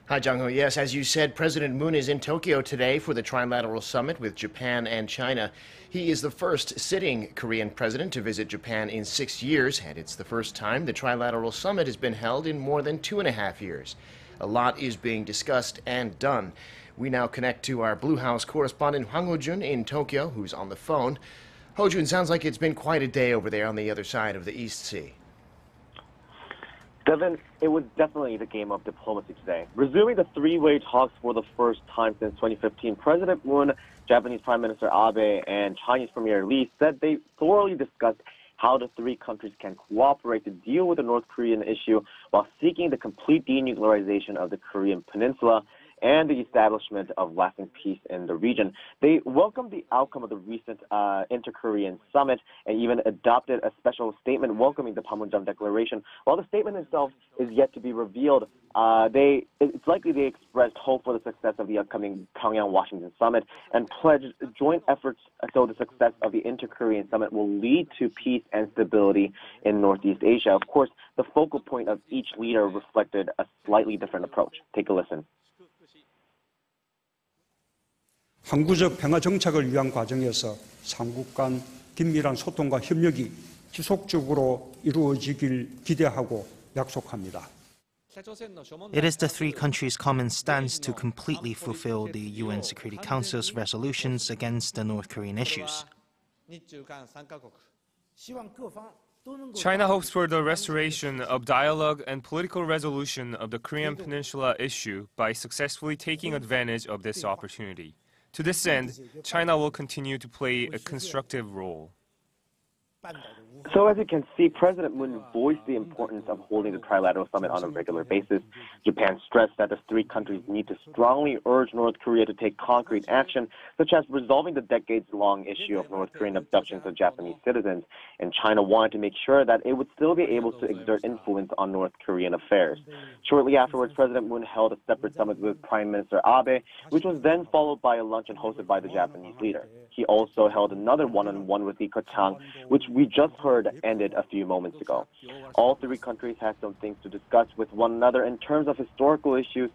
Hi, Jung-ho. Yes, as you said, President Moon is in Tokyo today for the Trilateral Summit with Japan and China. He is the first sitting Korean president to visit Japan in 6 years, and it's the first time the Trilateral Summit has been held in more than 2.5 years. A lot is being discussed and done. We now connect to our Blue House correspondent Hwang Ho-jun in Tokyo, who's on the phone. Ho-jun, sounds like it's been quite a day over there on the other side of the East Sea. Devin, it was definitely the game of diplomacy today. Resuming the three-way talks for the first time since 2015, President Moon, Japanese Prime Minister Abe, and Chinese Premier Lee said they thoroughly discussed how the three countries can cooperate to deal with the North Korean issue while seeking the complete denuclearization of the Korean Peninsula and the establishment of lasting peace in the region. They welcomed the outcome of the recent inter-Korean summit and even adopted a special statement welcoming the Panmunjom Declaration. While the statement itself is yet to be revealed, it's likely they expressed hope for the success of the upcoming Pyongyang-Washington summit and pledged joint efforts so the success of the inter-Korean summit will lead to peace and stability in Northeast Asia. Of course, the focal point of each leader reflected a slightly different approach. Take a listen. 항구적 평화 정착을 위한 과정에서 삼국 간 긴밀한 소통과 협력이 지속적으로 이루어지길 기대하고 약속합니다. It is the three countries' common stance to completely fulfill the UN Security Council's resolutions against the North Korean issues. China hopes for the restoration of dialogue and political resolution of the Korean Peninsula issue by successfully taking advantage of this opportunity. To this end, China will continue to play a constructive role. So as you can see, President Moon voiced the importance of holding the Trilateral Summit on a regular basis. Japan stressed that the three countries need to strongly urge North Korea to take concrete action, such as resolving the decades-long issue of North Korean abductions of Japanese citizens. And China wanted to make sure that it would still be able to exert influence on North Korean affairs. Shortly afterwards, President Moon held a separate summit with Prime Minister Abe, which was then followed by a luncheon hosted by the Japanese leader. He also held another one-on-one with Li Keqiang, which we just heard ended a few moments ago. All three countries had some things to discuss with one another in terms of historical issues.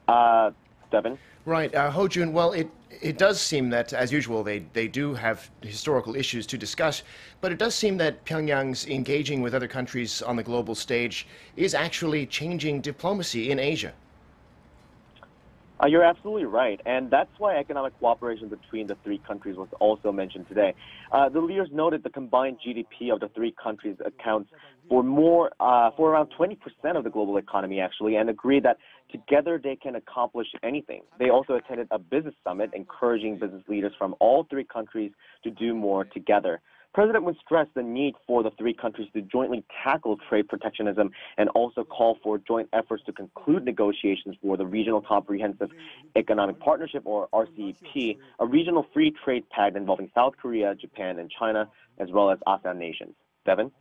Devin? Right, Ho-jun, well, it does seem that, as usual, they do have historical issues to discuss, but it does seem that Pyongyang's engaging with other countries on the global stage is actually changing diplomacy in Asia. You're absolutely right, and that's why economic cooperation between the three countries was also mentioned today. The leaders noted the combined GDP of the three countries accounts for around 20% of the global economy, actually, and agreed that together they can accomplish anything. They also attended a business summit, encouraging business leaders from all three countries to do more together. President would stress the need for the three countries to jointly tackle trade protectionism and also call for joint efforts to conclude negotiations for the Regional Comprehensive Economic Partnership, or RCEP, a regional free trade pact involving South Korea, Japan, and China, as well as ASEAN nations. Devin?